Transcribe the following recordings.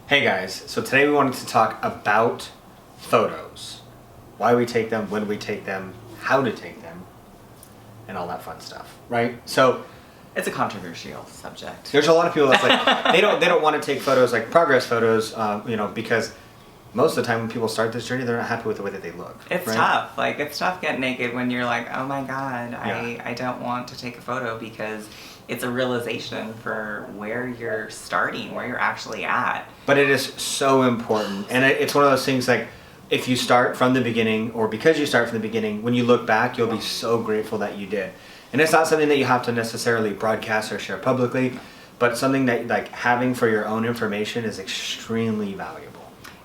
Hey guys, so today we wanted to talk about photos. Why we take them, when we take them, how to take them, and all that fun stuff, right? So It's a controversial subject. there's a lot of people that's like, they don't want to take photos like progress photos, because most of the time when people start this journey, they're not happy with the way that they look. It's right? tough. Like, it's tough getting naked when you're like, oh my god, Yeah. I don't want to take a photo, because it's a realization for where you're starting, where you're actually at. But it is so important, and it's one of those things like, if you start from the beginning, or because you start from the beginning, when you look back, you'll be so grateful that you did. And it's not something that you have to necessarily broadcast or share publicly, but something that like having for your own information is extremely valuable.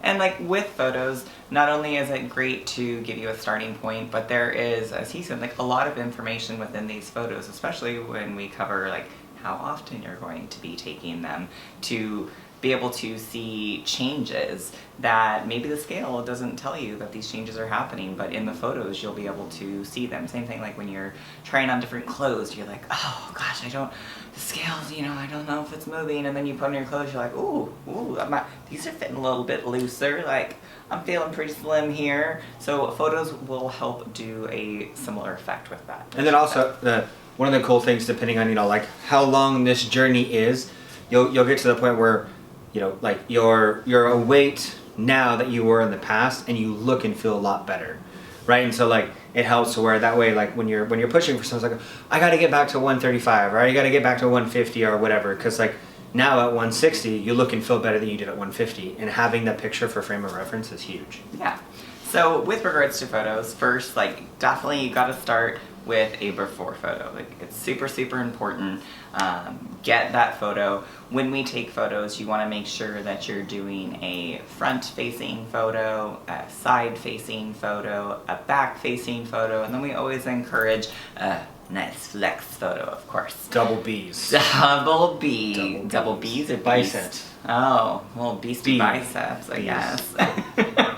And like with photos, not only is it great to give you a starting point, but there is, as he said, like a lot of information within these photos, especially when we cover like how often you're going to be taking them, to be able to see changes that maybe the scale doesn't tell you that these changes are happening, but in the photos you'll be able to see them. Same thing like when you're trying on different clothes, you're like, oh gosh, the scales, I don't know if it's moving, and then you put on your clothes, you're like, ooh, these are fitting a little bit looser, like I'm feeling pretty slim here. So photos will help do a similar effect with that. And then also, one of the cool things, depending on like how long this journey is, you'll get to the point where like you're a weight now that you were in the past, and you look and feel a lot better, right? And so like it helps to where that way, like when you're pushing for something, like I got to get back to 135, or I got to get back to 150 or whatever, because like now at 160 you look and feel better than you did at 150, and having that picture for frame of reference is huge. Yeah. So with regards to photos, first, like definitely you got to start with a before photo. Like it's super, super important. Get that photo. When we take photos, you want to make sure that you're doing a front-facing photo, a side-facing photo, a back-facing photo, and then we always encourage a nice flex photo, of course. Double B's. Double B. Double B's or biceps. Oh, well, beastie B. biceps, I guess.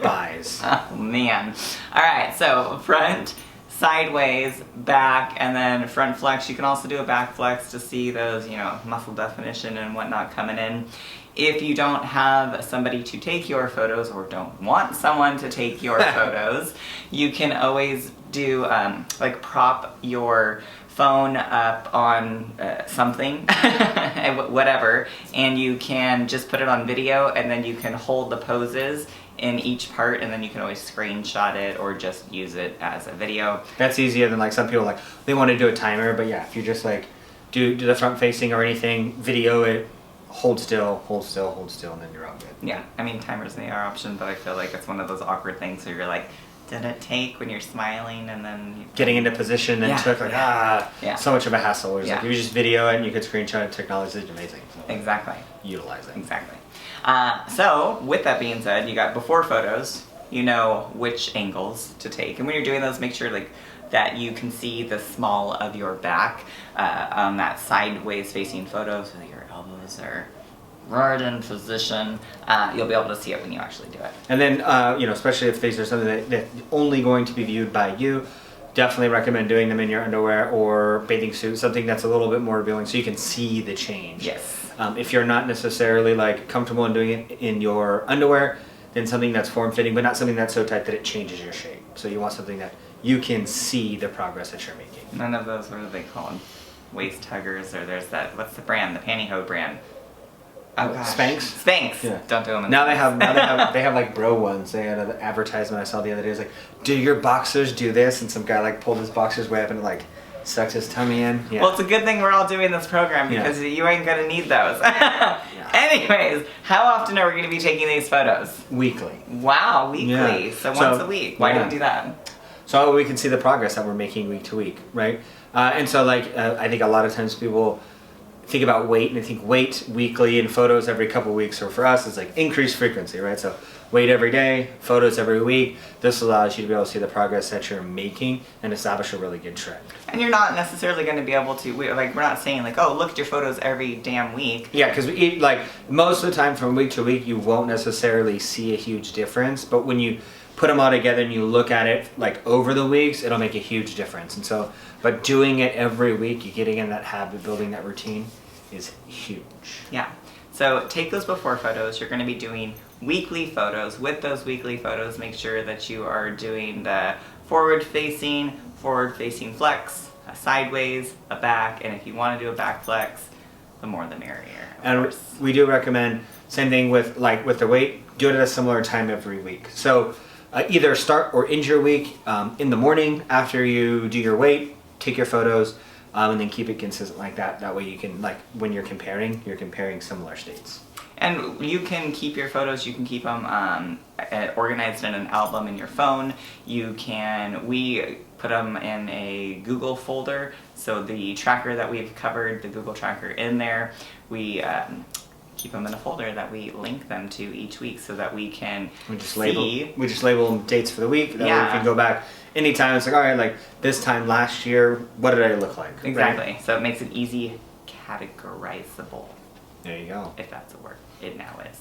Buys. Oh man. Alright, so front, sideways, back, and then front flex. You can also do a back flex to see those, muscle definition and whatnot coming in. If you don't have somebody to take your photos, or don't want someone to take your photos, you can always do, like prop your phone up on something, whatever, and you can just put it on video, and then you can hold the poses in each part, and then you can always screenshot it or just use it as a video. That's easier than like some people like they want to do a timer, but yeah, if you just like do the front facing or anything, video it, hold still, and then you're all good. Yeah, I mean timers, they are option, but I feel like it's one of those awkward things where you're like, did it take, when you're smiling and then Getting into position and took like so much of a hassle. Whereas like, if you just video it and you could screenshot it, technology is amazing. So exactly. Utilize it. Exactly. So, with that being said, you got before photos, you know which angles to take. And when you're doing those, make sure like that you can see the small of your back on that sideways facing photo, so that your elbows are right in position. You'll be able to see it when you actually do it. And then, especially if these are something that's only going to be viewed by you, definitely recommend doing them in your underwear or bathing suit, something that's a little bit more revealing so you can see the change. Yes. If you're not necessarily like comfortable in doing it in your underwear, then something that's form-fitting, but not something that's so tight that it changes your shape. So you want something that you can see the progress that you're making. None of those, what are they called? Waist huggers, or there's that, what's the brand? The pantyhose brand. Oh gosh. Spanx? Spanx. Yeah. Don't do them. Now they have like bro ones. They had an advertisement I saw the other day. It was like, do your boxers do this? And some guy like pulled his boxers way up and like sucked his tummy in. Yeah. Well, it's a good thing we're all doing this program, because you ain't gonna need those. Anyways, how often are we gonna be taking these photos? Weekly. Wow, weekly. Yeah. So once a week. Why do we do that? So we can see the progress that we're making week to week, right? And so like I think a lot of times people think about weight, and they think weight weekly and photos every couple weeks. So for us, it's like increased frequency, right? So weight every day, photos every week. This allows you to be able to see the progress that you're making and establish a really good trend. And you're not necessarily going to be able to, we're not saying like, oh, look at your photos every damn week. Yeah, because like most of the time from week to week, you won't necessarily see a huge difference. But when you put them all together and you look at it like over the weeks, it'll make a huge difference. And so, but doing it every week, you getting in that habit, building that routine is huge. Yeah. So take those before photos. You're going to be doing weekly photos. With those weekly photos, make sure that you are doing the forward facing flex, a sideways, a back, and if you want to do a back flex, the more the merrier. And we do recommend, same thing with the weight, do it at a similar time every week. So either start or end your week in the morning after you do your weight, take your photos, and then keep it consistent like that. That way you can, like, when you're comparing similar states. And you can keep your photos, you can keep them organized in an album in your phone. We put them in a Google folder. So the tracker that we've covered, the Google tracker in there, we keep them in a folder that we link them to each week so that we can We just label them dates for the week. That way we can go back anytime. It's like, all right, like this time last year, what did I look like? Exactly. Right? So it makes it easy categorizable. There you go. If that's a word. It now is.